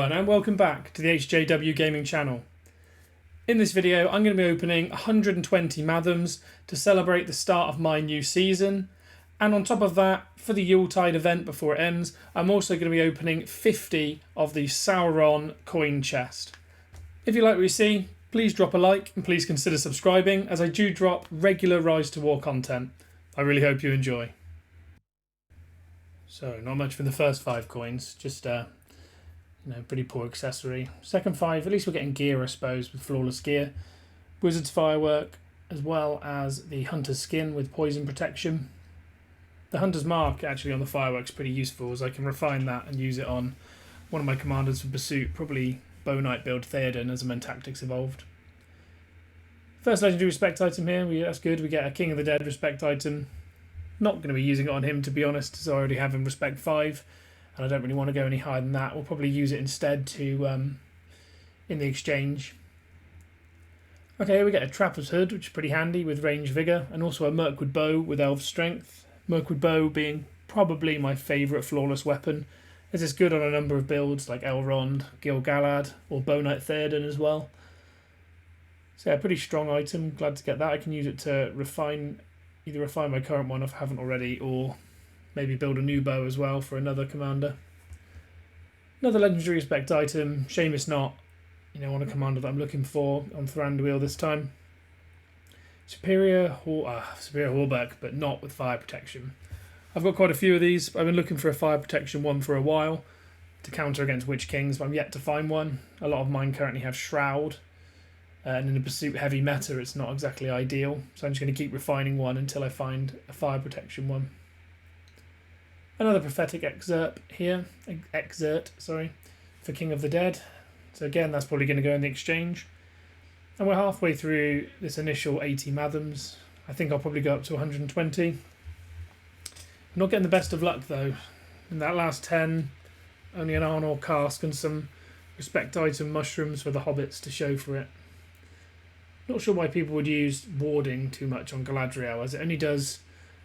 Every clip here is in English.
everyone and welcome back to the HJW Gaming channel. In this video I'm going to be opening 120 Mathoms to celebrate the start of my new season, and on top of that, for the Yuletide event before it ends, I'm also going to be opening 50 of the Sauron coin chest. If you like what you see, please drop a like and please consider subscribing, as I do drop regular Rise to War content. I really hope you enjoy. So, not much from the first 5 coins, just pretty poor accessory. Second 5, at least we're getting gear, I suppose, with flawless gear. Wizard's Firework, as well as the Hunter's Skin with poison protection. The Hunter's Mark, actually, on the Firework's pretty useful, as I can refine that and use it on one of my commanders for pursuit, probably Bow Knight build Theoden as Men Tactics evolved. First legendary respect item here, that's good. We get a King of the Dead respect item. Not going to be using it on him, to be honest, as I already have him respect 5. And I don't really want to go any higher than that. We'll probably use it instead to in the exchange. Okay, we get a Trapper's Hood, which is pretty handy with range vigour, and also a Mirkwood Bow with Elf Strength. Mirkwood Bow being probably my favourite flawless weapon, as it's good on a number of builds like Elrond, Gil-galad, or Bow Knight Theoden as well. So yeah, pretty strong item. Glad to get that. I can use it to either refine my current one if I haven't already, or maybe build a new bow as well for another commander. Another legendary respect item, shame it's not, on a commander that I'm looking for on Thranduil this time. Superior Hauberk, but not with fire protection. I've got quite a few of these. I've been looking for a fire protection one for a while to counter against Witch Kings, but I'm yet to find one. A lot of mine currently have Shroud, and in a pursuit heavy meta it's not exactly ideal, so I'm just going to keep refining one until I find a fire protection one. Another prophetic excerpt here, for King of the Dead. So again, that's probably going to go in the exchange. And we're halfway through this initial 80 Mathoms. I think I'll probably go up to 120. I'm not getting the best of luck though. In that last 10, only an Arnor cask and some respect item mushrooms for the hobbits to show for it. Not sure why people would use warding too much on Galadriel, as it only does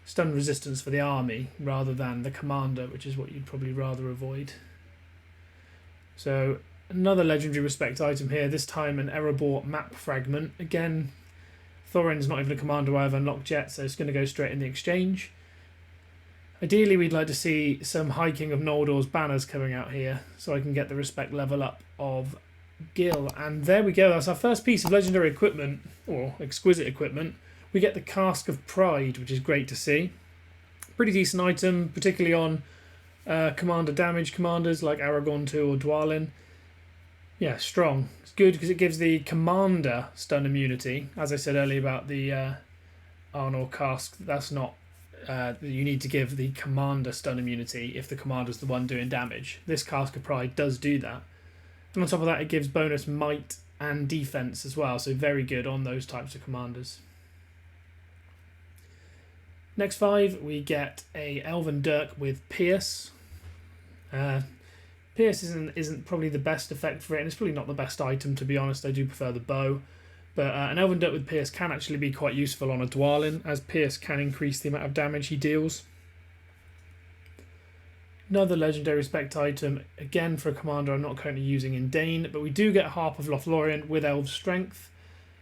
stun resistance for the army rather than the commander, which is what you'd probably rather avoid. So another legendary respect item here, this time an Erebor map fragment. Again, Thorin's not even a commander I've unlocked yet, so it's going to go straight in the exchange. Ideally we'd like to see some High King of Noldor's banners coming out here, so I can get the respect level up of Gil. And there we go, that's our first piece of legendary equipment, or exquisite equipment. We get the Cask of Pride, which is great to see. Pretty decent item, particularly on commander damage commanders like Aragorn 2 or Dwalin. Yeah, strong. It's good because it gives the commander stun immunity. As I said earlier about the Arnor Cask, that's not... you need to give the commander stun immunity if the commander's the one doing damage. This Cask of Pride does do that. And on top of that, it gives bonus might and defense as well, so very good on those types of commanders. Next 5, we get a Elven Dirk with Pierce. Pierce isn't probably the best effect for it, and it's probably not the best item, to be honest. I do prefer the bow. But an Elven Dirk with Pierce can actually be quite useful on a Dwalin, as Pierce can increase the amount of damage he deals. Another legendary respect item, again for a commander I'm not currently using in Dane, but we do get Harp of Lothlorien with Elf Strength.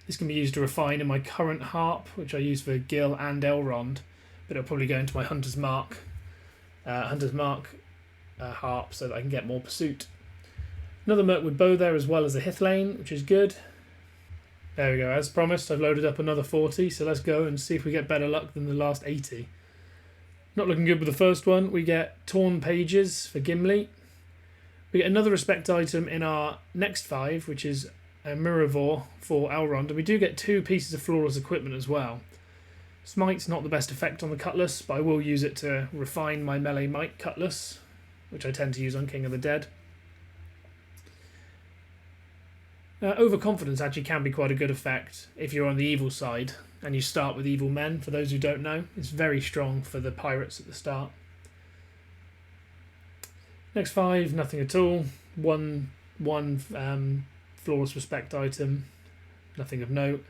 This can be used to refine in my current harp, which I use for Gil and Elrond. But it'll probably go into my Hunter's Mark harp so that I can get more pursuit. Another Mirkwood Bow there, as well as a Hithlane, which is good. There we go, as promised, I've loaded up another 40, so let's go and see if we get better luck than the last 80. Not looking good with the first one. We get Torn Pages for Gimli. We get another respect item in our next 5, which is a Mirrorvor for Elrond, and we do get 2 pieces of flawless equipment as well. Smite's not the best effect on the Cutlass, but I will use it to refine my melee Might Cutlass, which I tend to use on King of the Dead. Overconfidence actually can be quite a good effect if you're on the evil side and you start with evil men. For those who don't know, it's very strong for the pirates at the start. Next 5, nothing at all. One flawless respect item, nothing of note.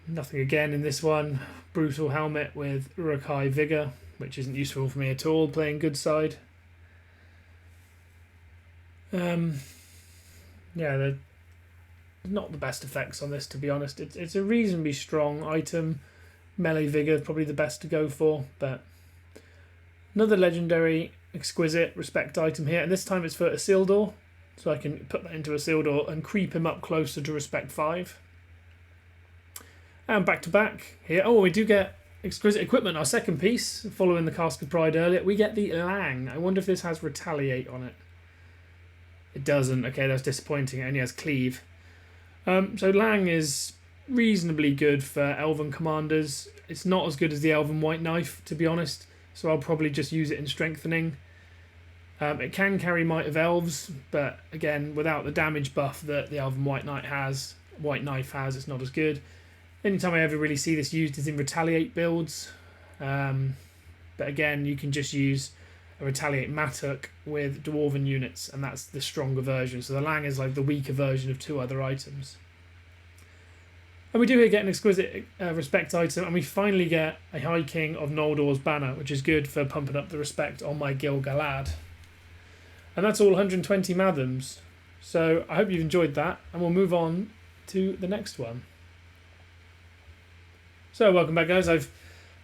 Nothing again in this one. Brutal Helmet with Uruk-hai Vigour, which isn't useful for me at all playing good side. Yeah, they're not the best effects on this, to be honest. It's a reasonably strong item. Melee Vigor probably the best to go for, but another legendary exquisite respect item here, and this time it's for Isildur, so I can put that into Isildur and creep him up closer to respect 5. And back to back here. Oh, we do get exquisite equipment, our second piece, following the Cask of Pride earlier. We get the Lang. I wonder if this has Retaliate on it. It doesn't. Okay, that's disappointing. It only has Cleave. So Lang is reasonably good for Elven commanders. It's not as good as the Elven White Knife, to be honest, so I'll probably just use it in strengthening. It can carry Might of Elves, but again, without the damage buff that the Elven White Knife has, it's not as good. The only time I ever really see this used is in Retaliate builds. But again, you can just use a Retaliate Mattock with Dwarven units, and that's the stronger version. So the Lang is like the weaker version of 2 other items. And we do here get an exquisite respect item, and we finally get a High King of Noldor's banner, which is good for pumping up the respect on my Gil Galad. And that's all 120 Mathoms. So I hope you've enjoyed that, and we'll move on to the next one. So welcome back, guys. I've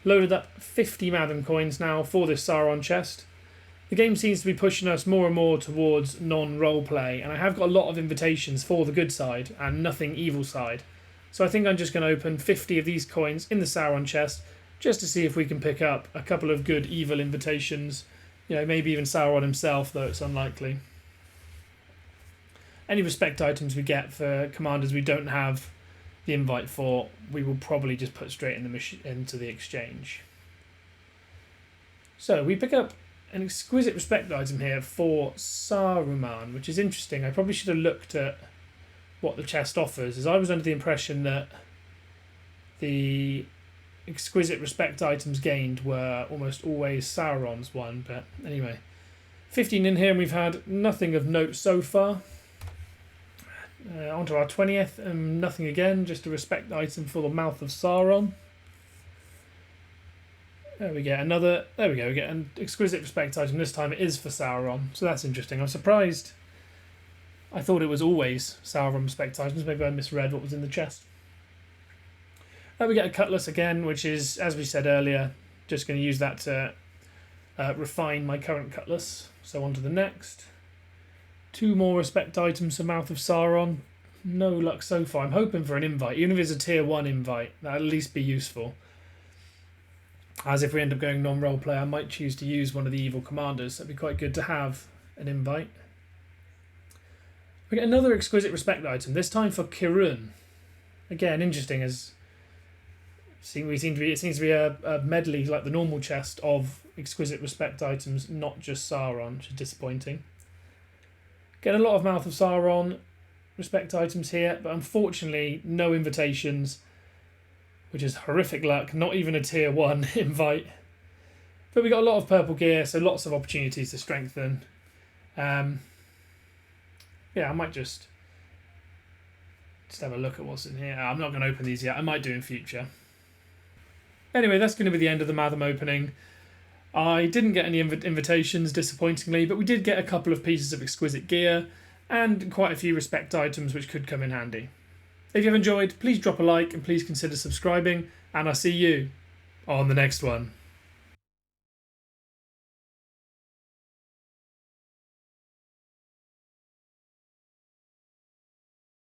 loaded up 50 Mathom coins now for this Sauron chest. The game seems to be pushing us more and more towards non-roleplay, and I have got a lot of invitations for the good side and nothing evil side. So I think I'm just going to open 50 of these coins in the Sauron chest just to see if we can pick up a couple of good evil invitations. You know, maybe even Sauron himself, though it's unlikely. Any respect items we get for commanders we don't have the invite for, we will probably just put straight in into the exchange. So we pick up an exquisite respect item here for Saruman, which is interesting. I probably should have looked at what the chest offers, as I was under the impression that the exquisite respect items gained were almost always Sauron's one, but anyway. 15 in here, and we've had nothing of note so far. On to our 20th, and nothing again, just a respect item for the Mouth of Sauron. There we get another. There we go. We get an exquisite respect item. This time it is for Sauron, so that's interesting. I'm surprised. I thought it was always Sauron respect items. Maybe I misread what was in the chest. We get a cutlass again, which is, as we said earlier, just going to use that to refine my current cutlass. So on to the next. 2 more respect items for Mouth of Sauron. No luck so far. I'm hoping for an invite, even if it's a tier 1 invite. That'll at least be useful. As if we end up going non-roleplay, I might choose to use one of the evil commanders. That'd be quite good to have an invite. We get another exquisite respect item, this time for Kirun. Again, interesting, as it seems to be a medley, like the normal chest, of exquisite respect items, not just Sauron, which is disappointing. Getting a lot of Mouth of Sauron respect items here, but unfortunately no invitations, which is horrific luck, not even a tier 1 invite. But we got a lot of purple gear, so lots of opportunities to strengthen. Yeah, I might just have a look at what's in here. I'm not going to open these yet. I might do in future. Anyway, that's going to be the end of the Mathom opening. I didn't get any invitations, disappointingly, but we did get a couple of pieces of exquisite gear and quite a few respect items which could come in handy. If you have enjoyed, please drop a like and please consider subscribing, and I'll see you on the next one.